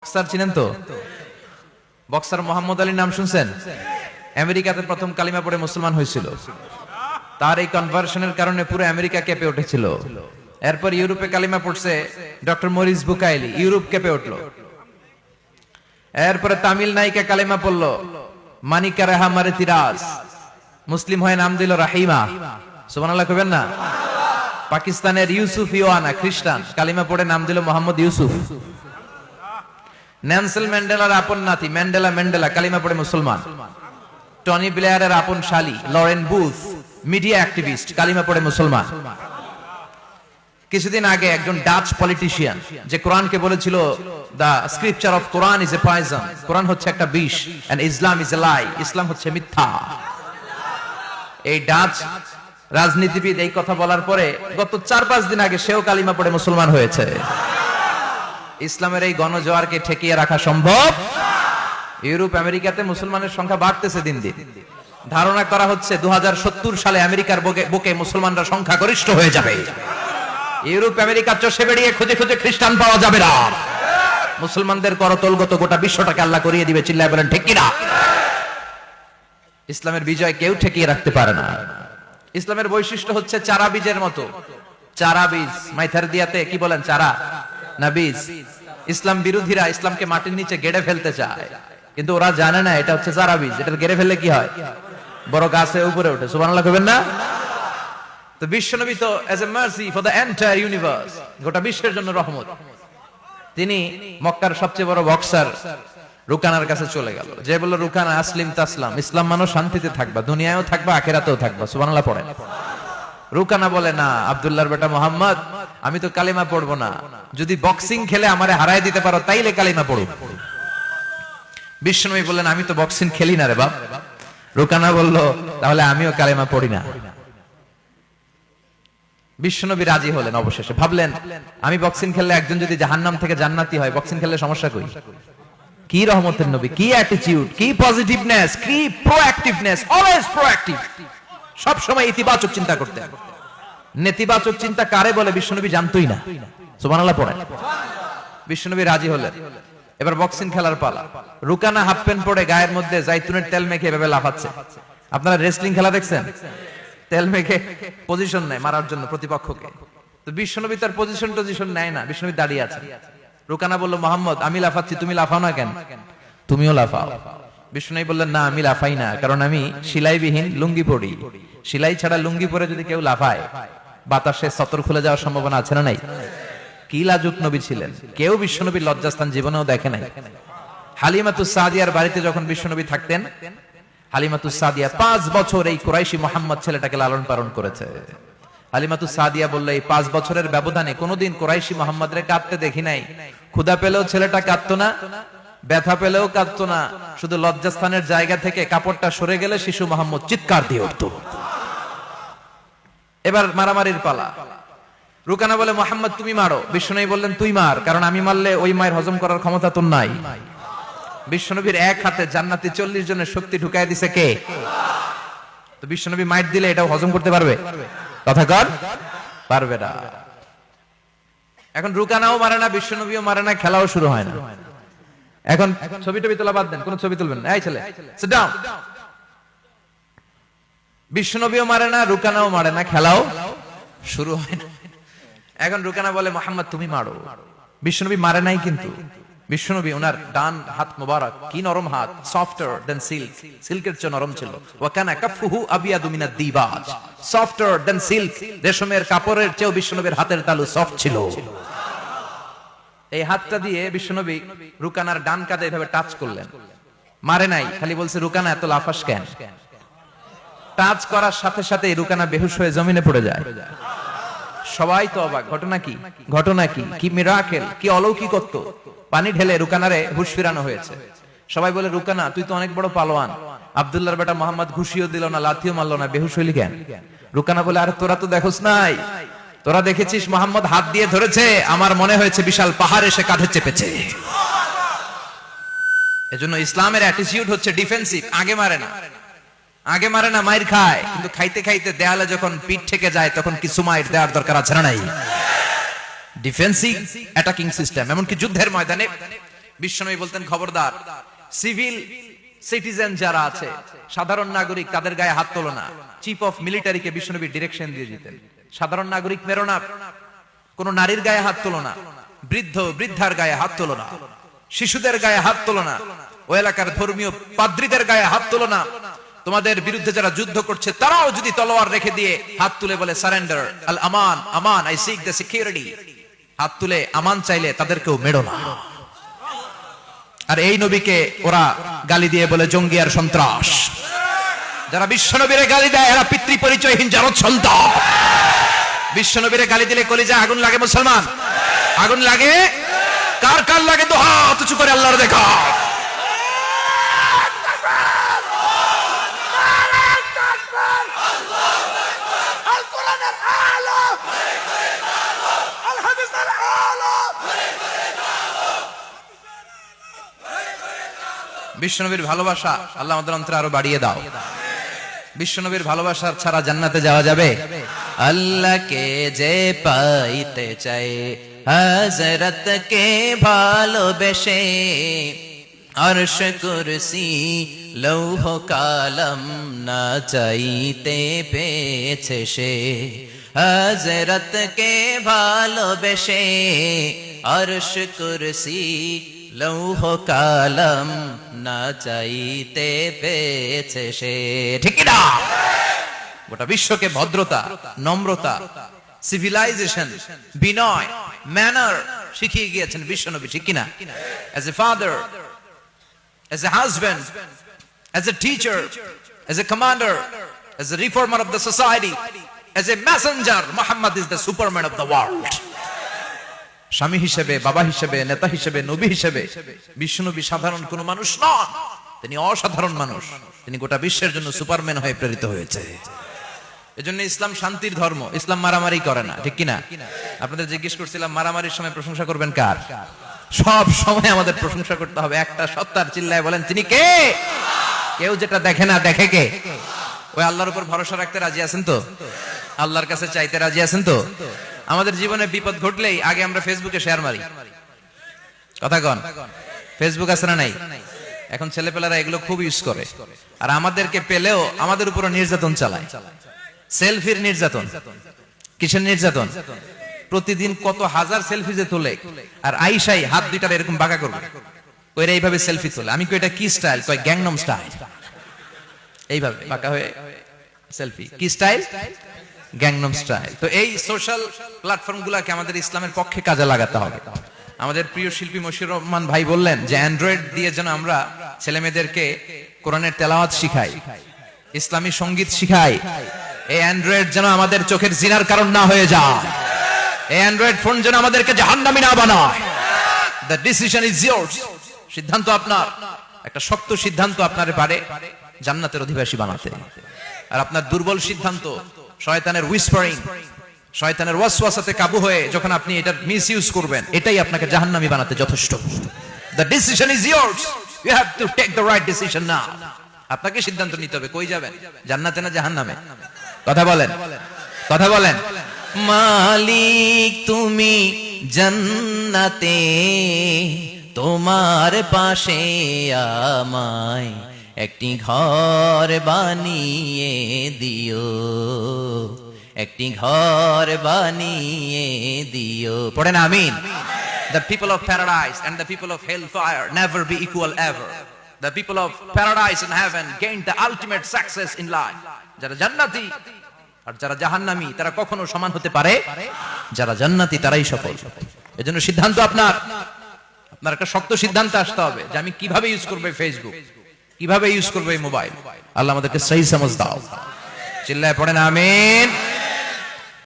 Boxer চিনেন তো? Boxer Muhammad আলীর নাম শুনছেন? আমেরিকাতে প্রথম কালিমা পড়ে মুসলমান হয়েছিল। তার এই কনভার্সনের কারণে পুরো আমেরিকা কেঁপে উঠেছিল। এরপর ইউরোপে কালিমা পড়ছে ডক্টর মরিস বুকাইলি, ইউরোপ কেঁপে উঠলো। এরপরে তামিল নায়িকা কালিমা পড়লো মানিকা রেহা মারেতিরাজ, মুসলিম হয়ে নাম দিল রাহিমা। সুবহানাল্লাহ কইবেন না? পাকিস্তানের ইউসুফ ইওয়ানা খ্রিস্টান, কালিমা পড়ে নাম দিল মোহাম্মদ ইউসুফ। নেলসন ম্যান্ডেলার আপন নাতি ম্যান্ডেলা কালিমা পড়ে মুসলমান। টনি ব্লেয়ারের আপন শালী লরেন বুথ, মিডিয়া অ্যাক্টিভিস্ট, কালিমা পড়ে মুসলমান। কিছুদিন আগে একজন ডাচ পলিটিশিয়ান যে কোরআনকে বলেছিল the scripture of Quran is a poison, Quran হচ্ছে একটা বিষ, এন্ড ইসলাম ইজ এ লাই, ইসলাম হচ্ছে মিথ্যা। এই ডাচ রাজনীতিবিদ এই কথা বলার পরে গত 4-5 দিন আগে সেও কালিমা পড়ে মুসলমান হয়েছে। ইসলামের এই গণজোয়ারকে ঠেকিয়ে রাখা সম্ভব? ইউরোপ আমেরিকাতে মুসলমানের সংখ্যা বাড়তেছে দিন দিন। ধারণা করা হচ্ছে 2070 সালে আমেরিকার বুকে মুসলমানরা সংখ্যা গরিষ্ঠ হয়ে যাবে। ইউরোপ আমেরিকা চষে বেরিয়ে খুঁজে খুঁজে খ্রিস্টান পাওয়া যাবে না। মুসলমানদের করতলগত গোটা বিশ্বটাকে আল্লাহ করিয়ে দিবে। চিল্লায় বলেন ঠিক কিনা? ইসলামের বিজয় কেউ ঠেকিয়ে রাখতে পারে না। ইসলামের বৈশিষ্ট্য হচ্ছে চারা বীজের মতো। চারা বীজ মাইথার দিয়াতে কি বলেন? চারা না বীজ? ইসলাম বিরোধীরা ইসলামকে মাটির নিচে গেড়ে ফেলতে চায়, কিন্তু ওরা জানে না এটা হচ্ছে চারা বীজ। এটা গেড়ে ফেললে কি হয়? বড় গাছে উপরে ওঠে। সুবহানাল্লাহ কইবেন না? তো বিশ্বনবী তো as a mercy for the entire universe, গোটা বিশ্বের জন্য রহমত। তিনি মক্কার সবচেয়ে বড় বক্সার রুকানার কাছে চলে গেল। যে বলল রুকানা আসলিম তাসলাম, ইসলাম মানো শান্তিতে থাকবা, দুনিয়ায়ও থাকবা আখিরাতেও থাকবা। সুবহানাল্লাহ পড়েন। রুকানা বলে না আব্দুল্লাহর বেটা মোহাম্মদ, আমি তো কালিমা পড়বো না, যদি বক্সিং খেলে আমারে হারায় দিতে পারো তাইলে কালিমা পড়ো। বিশ্বনবী বললেন আমি তো বক্সিং খেলি না রে বাপ। রুকানা বলল তাহলে আমিও কালিমা পড়ি না। বিশ্বনবী রাজি হলেন অবশেষে। ভাবলেন আমি বক্সিং খেললে একজন যদি জাহান্নাম থেকে জান্নাতি হয়, বক্সিং খেললে সমস্যা কই? কি রহমতের নবী, কি অ্যাটিটিউড, কি পজিটিভনেস, কি প্রোঅ্যাক্টিভনেস, অলওয়েজ প্রোঅ্যাক্টিভ। সব সময় ইতিবাচক চিন্তা করতেন। নেতিবাচক চিন্তা কারে বলে বিশ্বনবী জানতোই না। সুবহানাল্লাহ পড়েন। বিশ্বনবী রাজি হলেন। এবার বক্সিং খেলার পালা। রুকানা হাফ প্যান্ট পরে গায়ের মধ্যে জাইতুনের তেল মেখে এভাবে লাফাচ্ছে। আপনারা রেসলিং খেলা দেখছেন? তেল মেখে পজিশন নেয় মারার জন্য প্রতিপক্ষকে। তো বিশ্বনবী তার পজিশন নেয় না, বিশ্বনবী দাঁড়িয়ে আছে। রুকানা বলল মোহাম্মদ আমি লাফাচ্ছি, তুমি লাফাও না কেন? তুমিও লাফাও। বিশ্বনবী বললেন না আমি লাফাই না, কারণ আমি সেলাইবিহীন লুঙ্গি পরি। সেলাই ছাড়া লুঙ্গি পরে যদি কেউ লাফায় বাতাসে সতর খুলে যাওয়ার সম্ভাবনা আছে না নাই? কি লাজুক নবী ছিলেন, কেউ বিশ্বনবীর লজ্জাস্থান জীবনেও দেখে নাই। হালিমাতুস সাদিয়ার বাড়িতে যখন বিশ্বনবী থাকতেন, হালিমাতুস সাদিয়া 5 বছর এই কুরাইশি মুহাম্মদ ছেলেটাকে লালন পালন করেছে। হালিমাতুস সাদিয়া বলল এই 5 বছরের ব্যবধানে কোনোদিন কুরাইশি মুহাম্মদরে কাঁদতে দেখি নাই। ক্ষুধা পেলেও ছেলেটা কাঁদতো না, ব্যথা পেলেও কাঁদতো না, শুধু লজ্জাস্থানের জায়গা থেকে কাপড়টা সরে গেলে শিশু মুহাম্মদ চিৎকার দিয়ে উঠতো। এবার মারামারির পালা। রুকানা বলে মুহাম্মদ তুমি মারো। বিশ্বনবী বললেন তুই মার, কারণ আমি মারলে ওই মায়ের হজম করার ক্ষমতা তোর নাই। বিশ্বনবীর এক হাতে জান্নাতি 40 জনের শক্তি ঢুকায় দিছে কে? তো বিশ্বনবী মাইট দিলে এটাও হজম করতে পারবে? কথা কর, পারবে না। এখন রুকানাও মারে না, বিশ্বনবীও মারে না, খেলাও শুরু হয় না। এখন ছবি তোলা বাদ দেন, কোন ছবি তুলবেন না। এই ছেলে সিট ডাউন। বিশ্বনবীও মারে না, রুকানাও মারে না, খেলাও শুরু হয় না। এখন রুকানা বলে মুহাম্মদ তুমি মারো। বিশ্বনবী মারে নাই, কিন্তু বিশ্বনবী ওনার ডান হাত মোবারক কি নরম হাত, সফটার দেন সিল্ক, সিল্কের চেয়ে নরম ছিল। ওয়া কানা কাফুহু আবিয়াদু মিনাদ দিবাজ, সফটার দেন সিল্ক, রেশমের কাপড়ের চেয়েও বিশ্বনবীর হাতের তালু সফট ছিল। এই হাতটা দিয়ে বিশ্বনবী রুকানার ডান কাঁধে এভাবে টাচ করলেন, মারে নাই, খালি বলছে রুকানা এত লাফাস কেন? টাচ করার সাথে সাথে রুকানা বেহুশ হয়ে জমিনে পড়ে যায়। সবাই তো অবাক, ঘটনা কি? কি মিরাকেল, কি অলৌকিকত্ব! পানি ঢেলে রুকানারে হুঁশ ফিরানো হয়েছে। সবাই বলে রুকানা তুই তো অনেক বড় পালোয়ান, আব্দুল্লাহর বেটা মোহাম্মদ ঘুষিও দিল না, লাথিও মারলো না, বেহুশ হইলি কেন? রুকানা বলে আরে তোরা তো দেখোস নাই, তোরা দেখেছিস মোহাম্মদ হাত দিয়ে ধরেছে, আমার মনে হয়েছে বিশাল পাহাড় এসে কাঁধে চেপেছে। এজন্য ইসলামের অ্যাটিটিউড হচ্ছে ডিফেন্সিভ। আগে মারে না, মাইর খায়, কিন্তু খাইতে খাইতে দেয়ালে যখন পিঠ থেকে যায় তখন কিছু মাইর দেওয়ার দরকার আছে না নাই? Defensive attacking system. এমনকি যুদ্ধের ময়দানে বিশ্বনবী বলতেন, খবরদার, সিভিল সিটিজেন যারা আছে, সাধারণ নাগরিক, তাদের গায়ে হাত তোলো না। চিফ অফ মিলিটারিকে বিশ্বনবী ডিরেকশন দিয়ে দিতেন, সাধারণ নাগরিক মেরো না, কোন নারীর গায়ে হাত তোলো না, বৃদ্ধ বৃদ্ধার গায়ে হাত তোলো না, শিশুদের গায়ে হাত তোলো না, ওই এলাকার ধর্মীয় পাদ্রীদের গায়ে হাত তোলো না। তোমাদের বিরুদ্ধে যারা যুদ্ধ করছে তারাও যদি তলোয়ার রেখে দিয়ে হাত তুলে বলে surrender, Al Aman, Aman, I sick the security, হাত তুলে আমান চাইলে তাদেরকেও মেরো না। আর এই নবীকে ওরা গালি দিয়ে বলে জঙ্গি আর সন্ত্রাস। যারা বিশ্বনবীরে গালি দেয় এরা পিতৃ পরিচয়হীন জারদ সন্তান। বিশ্বনবীরে গালি দিলে কলিজা আগুন লাগে মুসলমান, আগুন লাগে। কার কার লাগে তো হাত উঁচু করে আল্লাহর দেখা। বিশ্বনবীর ভালোবাসা আল্লাহ আমাদের অন্তরে আরো বাড়িয়ে দাও। বিশ্বনবীর ভালোবাসা ছাড়া জান্নাতে যাওয়া যাবে? আল্লাহকে যে পাইতে চাই হযরতকে ভালোবেসে, আরশ কুরসি লৌহ কালাম না চাইতে পেয়েছে সে। হযরতকে ভালোবেসে আরশ কুরসি লৌহ কালাম না চাইতে পেয়েছে সে। ঠিক না? গোটা বিশ্বকে ভদ্রতা, নম্রতা, সিভিলাইজেশন, বিনয়, ম্যানার শিখিয়ে গিয়েছেন বিশ্বনবী। ঠিক কিনা? As a father, as a husband, as a teacher, as a commander, as a reformer of the society, as a messenger, Muhammad is the superman of the world. স্বামী হিসেবে, বাবা হিসেবে, নেতা হিসেবে, নবী হিসেবে বিশ্বনবী সাধারণ কোন মানুষ নন, তিনি অসাধারণ মানুষ। তিনি গোটা বিশ্বের জন্য সুপারম্যান হয়ে প্রেরিত হয়েছে। এজন্য ইসলাম শান্তির ধর্ম, ইসলাম মারামারি করে না। ঠিক কিনা? আপনাদের জিজ্ঞেস করছিলাম মারামারির সময় প্রশংসা করবেন কার? সব সময় আমাদের প্রশংসা করতে হবে একটা সত্তার। চিল্লায় বলেন, তিনি কে? কেউ যেটা দেখে না, দেখে কে? ওই আল্লাহর উপর ভরসা রাখতে রাজি আছেন তো? আল্লাহর কাছে চাইতে রাজি আছেন তো? আমাদের জীবনে বিপদ ঘটলেই আগে আমরা ফেসবুকে শেয়ার মারি। কথা কন, ফেসবুক আছে না নাই? এখন ছেলেপেলারা এগুলো খুব ইউজ করে। আর আমাদেরকে পেলেও আমাদের উপর নির্যাতন চালায়। সেলফির নির্যাতন। কিসের নির্যাতন? প্রতিদিন কত হাজার সেলফি যে তোলে, আর আইসাই হাত দুইটা এরকম বাঁকা করবে, ওইরা এইভাবে সেলফি তোলে। আমি কই এটা কি স্টাইল? কয় গ্যাংনম স্টাইল। এইভাবে বাঁকা হয়ে সেলফি। কি স্টাইল? Gangnam style. তো এই সোশ্যাল প্ল্যাটফর্ম গুলাকে আমাদের ইসলামের পক্ষে কাজে লাগাতে হবে। আমাদের প্রিয় শিল্পী মশিউর রহমান ভাই বললেন যে অ্যান্ড্রয়েড দিয়ে যেন আমরা ছেলে মেয়েদেরকে কোরআনের তেলাওয়াত শিখাই, ইসলামী সঙ্গীত শিখাই। এই অ্যান্ড্রয়েড যেন আমাদের চোখের জিনার কারণ না হয়ে যায়। এই অ্যান্ড্রয়েড ফোন যেন আমাদেরকে জাহান্নামী না বানায়। The decision is years. সিদ্ধান্ত আপনার। একটা শক্ত সিদ্ধান্ত আপনারে পারে জান্নাতের অধিবাসী বানাতে। আর আপনার দুর্বল সিদ্ধান্ত, শয়তানের হুইসপারিং, শয়তানের ওয়াসওয়াসাতে কাবু হয়ে যখন আপনি এটা মিসইউজ করবেন, এটাই আপনাকে জাহান্নামী বানাতে যথেষ্ট। The decision is yours. You have to take the right decision now. আপনাকে সিদ্ধান্ত নিতে হবে কই যাবেন, জান্নাতে না জাহান্নামে? কথা বলেন, কথা বলেন। মালিক তুমি জান্নাতে, তোমার পাশে আমায় একটি ঘর বানিয়ে দিও, একটি ঘর বানিয়ে দিও। পড়েন আমিন। The people of paradise and the people of hellfire never be equal ever. The people of paradise and heaven gain the ultimate success in life. যারা জান্নাতি আর যারা জাহান্নামী তারা কখনো সমান হতে পারে? যারা জান্নাতি তারাই সফল। এজন্য সিদ্ধান্ত আপনার। আপনার একটা শক্ত সিদ্ধান্ত আসতে হবে যে আমি কিভাবে ইউজ করব ফেসবুক, কিভাবে ইউজ করব এই মোবাইল। আল্লাহ আমাদেরকে সহি সমঝ দাও। চিল্লায় পড়েন আমিন।